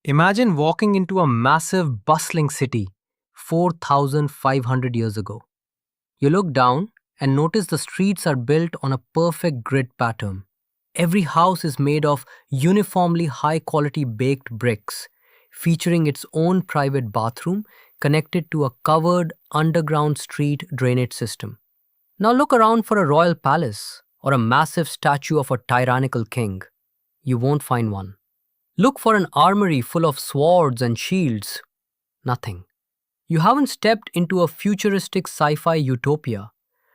Imagine walking into a massive, bustling city 4,500 years ago. You look down and notice the streets are built on a perfect grid pattern. Every house is made of uniformly high quality baked bricks, featuring its own private bathroom connected to a covered underground street drainage system. Now look around for a royal palace or a massive statue of a tyrannical king. You won't find one. Look for an armory full of swords and shields. Nothing. You haven't stepped into a futuristic sci fi utopia.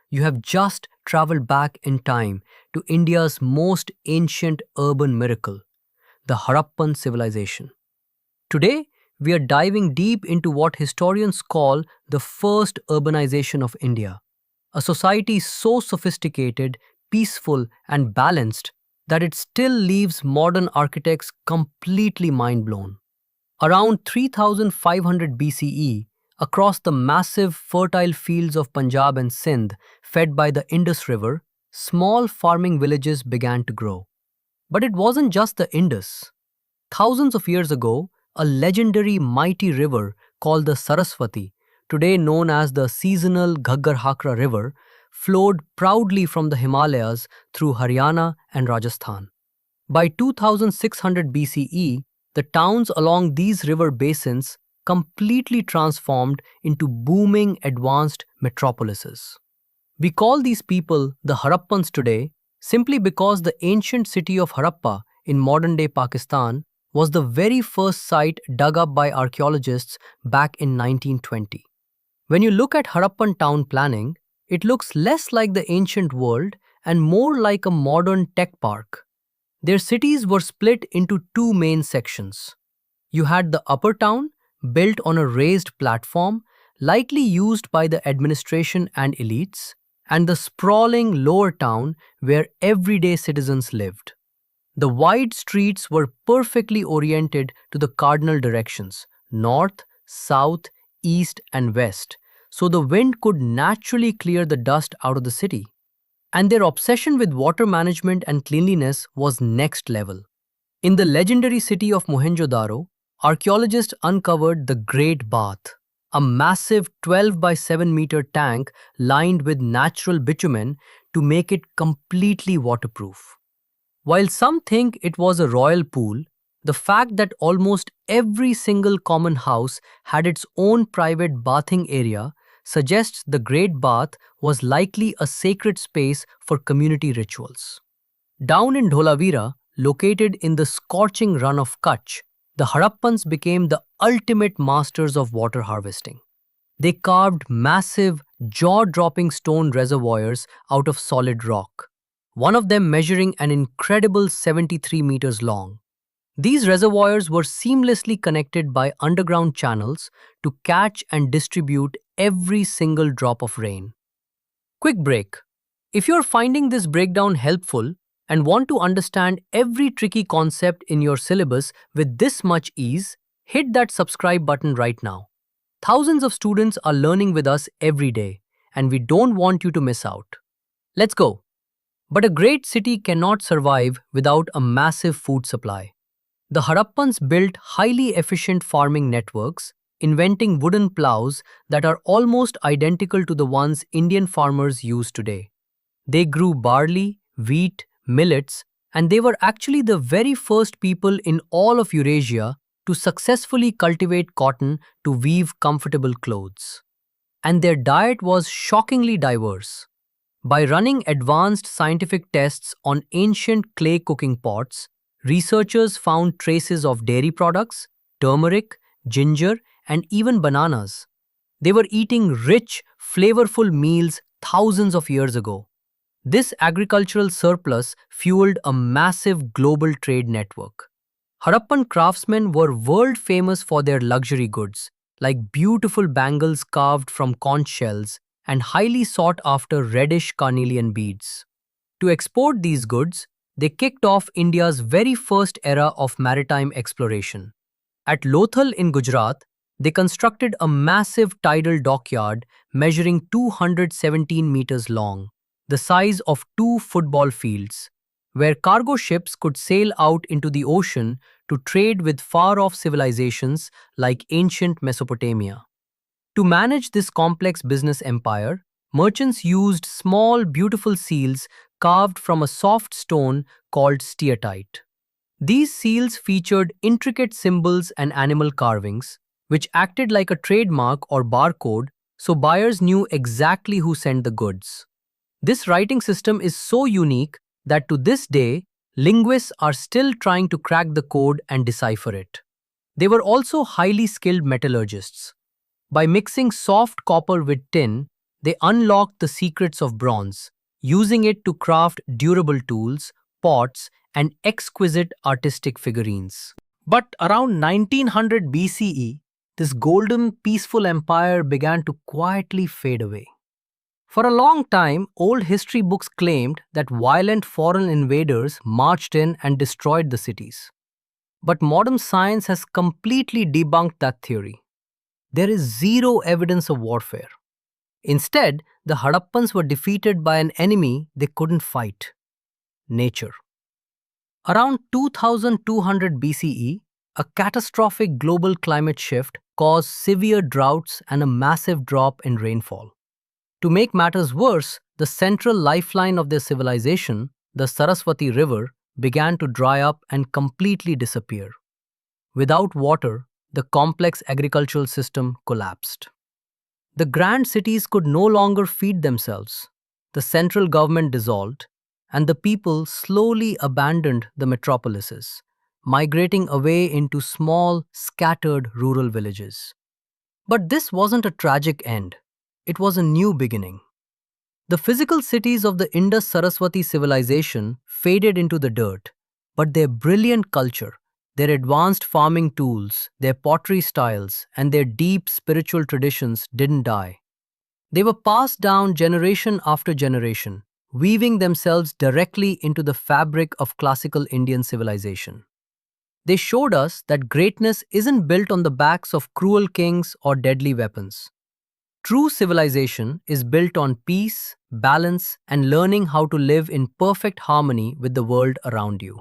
You have just traveled back in time to India's most ancient urban miracle, the Harappan civilization. Today, we are diving deep into what historians call the first urbanization of India, a society so sophisticated, peaceful, and balanced that it still leaves modern architects completely mind blown. Around 3500 BCE, across the massive fertile fields of Punjab and Sindh, fed by the Indus River, small farming villages began to grow. But it wasn't just the Indus. Thousands of years ago, a legendary mighty river called the Saraswati, today known as the seasonal Ghaggar-Hakra River, flowed proudly from the Himalayas through Haryana and Rajasthan. By 2600 BCE, the towns along these river basins completely transformed into booming advanced metropolises. We call these people the Harappans today simply because the ancient city of Harappa in modern-day Pakistan was the very first site dug up by archaeologists back in 1920. When you look at Harappan town planning, it looks less like the ancient world and more like a modern tech park. Their cities were split into two main sections. You had the upper town, built on a raised platform, likely used by the administration and elites, and the sprawling lower town where everyday citizens lived. The wide streets were perfectly oriented to the cardinal directions north, south, east, and west, so the wind could naturally clear the dust out of the city. And their obsession with water management and cleanliness was next level. In the legendary city of Mohenjo-daro, archaeologists uncovered the Great Bath, a massive 12 by 7 meter tank lined with natural bitumen to make it completely waterproof. While some think it was a royal pool, the fact that almost every single common house had its own private bathing area suggests the Great Bath was likely a sacred space for community rituals. Down in Dholavira, located in the scorching run of Kutch, the Harappans became the ultimate masters of water harvesting. They carved massive, jaw-dropping stone reservoirs out of solid rock, one of them measuring an incredible 73 meters long. These reservoirs were seamlessly connected by underground channels to catch and distribute every single drop of rain. Quick break. If you're finding this breakdown helpful and want to understand every tricky concept in your syllabus with this much ease, hit that subscribe button right now. Thousands of students are learning with us every day, and we don't want you to miss out. Let's go. But a great city cannot survive without a massive food supply. The Harappans built highly efficient farming networks, inventing wooden plows that are almost identical to the ones Indian farmers use today. They grew barley, wheat, millets, and they were actually the very first people in all of Eurasia to successfully cultivate cotton to weave comfortable clothes. And their diet was shockingly diverse. By running advanced scientific tests on ancient clay cooking pots, researchers found traces of dairy products, turmeric, ginger, and even bananas. They were eating rich, flavorful meals thousands of years ago. This agricultural surplus fueled a massive global trade network. Harappan craftsmen were world famous for their luxury goods, like beautiful bangles carved from conch shells and highly sought after reddish carnelian beads. To export these goods, they kicked off India's very first era of maritime exploration. At Lothal in Gujarat, they constructed a massive tidal dockyard measuring 217 meters long, the size of two football fields, where cargo ships could sail out into the ocean to trade with far-off civilizations like ancient Mesopotamia. To manage this complex business empire, merchants used small, beautiful seals carved from a soft stone called steatite. These seals featured intricate symbols and animal carvings, which acted like a trademark or barcode so buyers knew exactly who sent the goods. This writing system is so unique that to this day, linguists are still trying to crack the code and decipher it. They were also highly skilled metallurgists. By mixing soft copper with tin, they unlocked the secrets of bronze, using it to craft durable tools, pots, and exquisite artistic figurines. But around 1900 BCE, this golden, peaceful empire began to quietly fade away. For a long time, old history books claimed that violent foreign invaders marched in and destroyed the cities. But modern science has completely debunked that theory. There is zero evidence of warfare. Instead, the Harappans were defeated by an enemy they couldn't fight: nature. Around 2200 BCE, a catastrophic global climate shift caused severe droughts and a massive drop in rainfall. To make matters worse, the central lifeline of their civilization, the Saraswati River, began to dry up and completely disappear. Without water, the complex agricultural system collapsed. The grand cities could no longer feed themselves. The central government dissolved, and the people slowly abandoned the metropolises, migrating away into small, scattered rural villages. But this wasn't a tragic end. It was a new beginning. The physical cities of the Indus Saraswati civilization faded into the dirt, but their brilliant culture, their advanced farming tools, their pottery styles, and their deep spiritual traditions didn't die. They were passed down generation after generation, weaving themselves directly into the fabric of classical Indian civilization. They showed us that greatness isn't built on the backs of cruel kings or deadly weapons. True civilization is built on peace, balance, and learning how to live in perfect harmony with the world around you.